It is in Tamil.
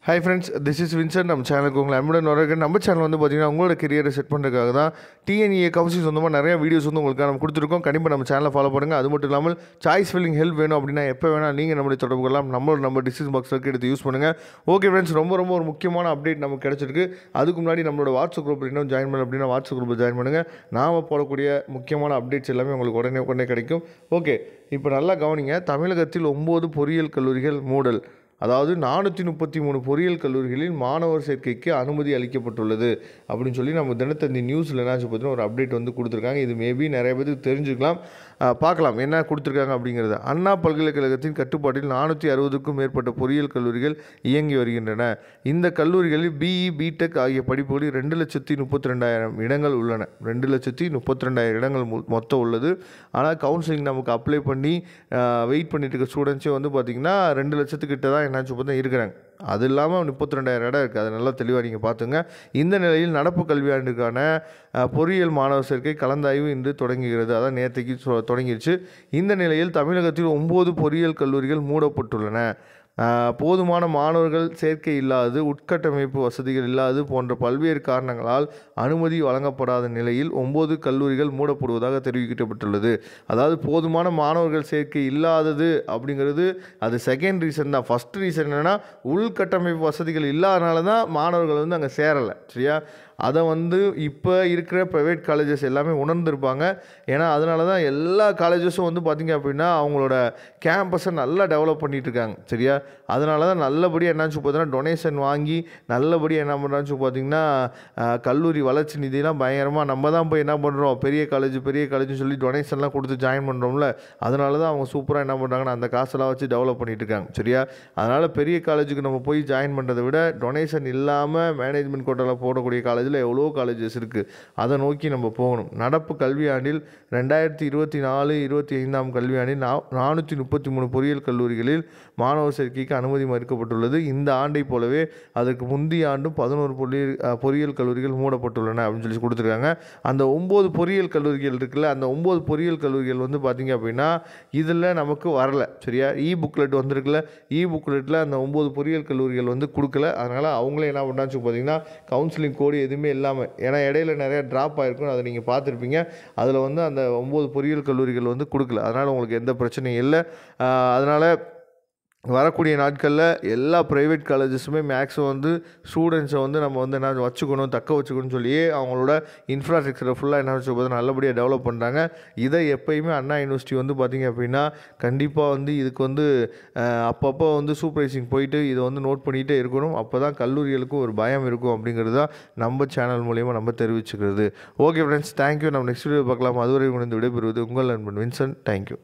Hi friends, this is Vincent. நம்ம சேனலுக்கு உங்களை அன்புடன் வரவேற்கிறேன். நம்ம சேனல் வந்து பார்த்தீங்கன்னா உங்களோட கெரியரை செட் பண்ணுறதுக்காக தான் டிஎன்இஏ கவுன்சிலிங் சொந்தமாக நிறைய வீடியோஸ் வந்து உங்களுக்கு நம்ம கொடுத்துருக்கோம். கண்டிப்பாக நம்ம சேனலை ஃபாலோ பண்ணுங்கள். அது மட்டும் இல்லாமல் சாய்ஸ் ஃபில்லிங் ஹெல்ப் வேணும் அப்படின்னா எப்போ வேணால் நீங்கள் நம்மளுடைய தொடர்பு கொள்ளலாம். நம்ம டிஸ்கிரிப்ஷன் பாக்ஸில் எடுத்து யூஸ் பண்ணுங்கள். ஓகே ஃப்ரெண்ட்ஸ், ரொம்ப ஒரு முக்கியமான அப்டேட் நமக்கு கிடச்சிருக்கு. அதுக்கு முன்னாடி நம்மளோட வாட்ஸ்அப் குரூப்பில் இன்னும் ஜாயின் பண்ணல அப்படின்னா வாட்ஸ்அப் குரூப்பில் ஜாயின் பண்ணுங்கள். நாம் போடக்கூடிய முக்கியமான அப்டேட்ஸ் எல்லாமே உங்களுக்கு உடனே கிடைக்கும். ஓகே, இப்போ நல்லா கவனிங்க. தமிழகத்தில் 9 பொறியியல் கல்லூரிகள் மூடல். அதாவது 433 பொறியியல் கல்லூரிகளில் மாணவர் சேர்க்கைக்கு அனுமதி அளிக்கப்பட்டுள்ளது அப்படின்னு சொல்லி நம்ம தினத்தந்தி நியூஸில் என்னாச்சு பார்த்தீங்கன்னா ஒரு அப்டேட் வந்து கொடுத்துருக்காங்க. இது மேபி நிறைய பேருக்கு தெரிஞ்சுக்கலாம். பார்க்கலாம் என்ன கொடுத்துருக்காங்க அப்படிங்கிறது. அண்ணா பல்கலைக்கழகத்தின் கட்டுப்பாட்டில் 460க்கும் மேற்பட்ட பொறியியல் கல்லூரிகள் இயங்கி வருகின்றன. இந்த கல்லூரிகளில் பிஇ, பிடெக் ஆகிய படிப்புகளில் 2,32,000 இடங்கள் உள்ளன. 2,32,000 இடங்கள் மொத்தம் உள்ளது. ஆனால் கவுன்சிலிங் நமக்கு அப்ளை பண்ணி வெயிட் பண்ணிட்டு இருக்க ஸ்டூடெண்ட்ஸே வந்து பார்த்திங்கன்னா 2 லட்சத்துக்கிட்ட தான் என்னாச்சு பார்த்தா இருக்கிறாங்க. அது இல்லாமல் 32,000 இடம் இருக்குது. அதை நல்லா தெளிவாக நீங்கள் பார்த்துங்க. இந்த நிலையில் நடப்பு கல்வியாண்டுக்கான பொறியியல் மாணவர் சேர்க்கை கலந்தாய்வு இன்று தொடங்குகிறது. அதான் நேற்றுக்கு தொடங்கிடுச்சு. இந்த நிலையில் தமிழகத்தில் 9 பொறியியல் கல்லூரிகள் மூடப்பட்டுள்ளன. போதுமான மாணவர்கள் சேர்க்கை இல்லாது, உட்கட்டமைப்பு வசதிகள் இல்லாது போன்ற பல்வேறு காரணங்களால் அனுமதி வழங்கப்படாத நிலையில் 9 கல்லூரிகள் மூடப்படுவதாக தெரிவிக்கப்பட்டுள்ளது. அதாவது போதுமான மாணவர்கள் சேர்க்கை இல்லாதது அப்படிங்கிறது அது செகண்ட் ரீசன் தான். ஃபஸ்ட் ரீசன் என்னென்னா உள்கட்டமைப்பு வசதிகள் இல்லாதனால தான் மாணவர்கள் வந்து அங்கே சேரலை. சரியா? அதை வந்து இப்போ இருக்கிற ப்ரைவேட் காலேஜஸ் எல்லாமே உணர்ந்திருப்பாங்க. ஏன்னா அதனால தான் எல்லா காலேஜஸும் வந்து பார்த்திங்க அப்படின்னா அவங்களோட கேம்பஸை நல்லா டெவலப் பண்ணிகிட்ருக்காங்க. சரியா? அதனால தான் நல்லபடியாக என்னாச்சு பார்த்தீங்கன்னா டொனேஷன் வாங்கி நல்லபடியாக என்ன பண்ணுறாச்சு பார்த்திங்கன்னா கல்லூரி வளர்ச்சி நிதியெலாம் பயங்கரமாக நம்ம தான் போய் என்ன பண்ணுறோம், பெரிய காலேஜ்னு சொல்லி டொனேஷன்லாம் கொடுத்து ஜாயின் பண்ணுறோம்ல. அதனால தான் அவங்க சூப்பராக என்ன பண்ணுறாங்கன்னா அந்த காசெல்லாம் வச்சு டெவலப் பண்ணிகிட்ருக்காங்க. சரியா? அதனால் பெரிய காலேஜுக்கு நம்ம போய் ஜாயின் பண்ணுறதை விட டொனேஷன் இல்லாமல் மேனேஜ்மெண்ட் கோட்டாவில் போடக்கூடிய காலேஜில் எவ்வளோ காலேஜஸ் இருக்குது. அதை நோக்கி நம்ம போகணும். நடப்பு கல்வியாண்டில் 2024-25 கல்வியாண்டில் 433 பொறியியல் கல்லூரிகளில் மாணவர் சேர்க்கைக்கு அனுமதி மறுக்கப்பட்டுள்ளது. இந்த ஆண்டை போலவே அதற்கு முந்தைய ஆண்டும் 11 பொறியியல் கல்லூரிகள் மூடப்பட்டுள்ளன அப்படின்னு சொல்லி கொடுத்துருக்காங்க. அந்த 9 பொறியியல் கல்லூரிகள் இருக்குல்ல, அந்த 9 பொறியியல் கல்லூரிகள் வந்து பார்த்திங்க அப்படின்னா இதில் நமக்கு வரலை. சரியா? புக்லெட் வந்திருக்குல்ல, புக்லெட்டில் அந்த 9 பொறியியல் கல்லூரிகள் வந்து கொடுக்கல. அதனால் அவங்களே என்ன பண்ணாச்சு பார்த்திங்கன்னா கவுன்சிலிங் கோடு எதுவுமே இல்லாமல், ஏன்னா இடையில நிறையா ட்ராப் ஆகிருக்கும், அதை நீங்கள் பார்த்துருப்பீங்க. அதில் வந்து அந்த 9 பொறியியல் கல்லூரிகள் வந்து கொடுக்கல. அதனால் உங்களுக்கு எந்த பிரச்சனையும் இல்லை. அதனால் வரக்கூடிய நாட்களில் எல்லா ப்ரைவேட் காலேஜஸுமே மேக்ஸிமம் வந்து ஸ்டூடெண்ட்ஸை வந்து நம்ம வந்து என்ன தக்க வச்சுக்கணும்னு சொல்லி அவங்களோட இன்ஃப்ராஸ்ட்ரக்சரை ஃபுல்லாக என்ன வச்சு பார்த்தா நல்லபடியாக டெவலப் பண்ணுறாங்க. இதை எப்போயுமே அண்ணா யூனிவர்சிட்டி வந்து பார்த்திங்க அப்படின்னா கண்டிப்பாக வந்து இதுக்கு வந்து அப்பப்போ வந்து சூப்பர்வைசிங் போயிட்டு இதை வந்து நோட் பண்ணிகிட்டே இருக்கணும். அப்போ தான் கல்லூரிகளுக்கும் ஒரு பயம் இருக்கும் அப்படிங்கிறது தான் நம்ம சேனல் மூலிமா நம்ம தெரிவிச்சுக்கிறது. Okay friends, thank you. நம்ம நெக்ஸ்ட் வீடியோ பார்க்கலாம். அதுவரை உங்களுக்கு விடைபெறுவது உங்கள் நண்பன் வின்சென்ட். தேங்க்யூ.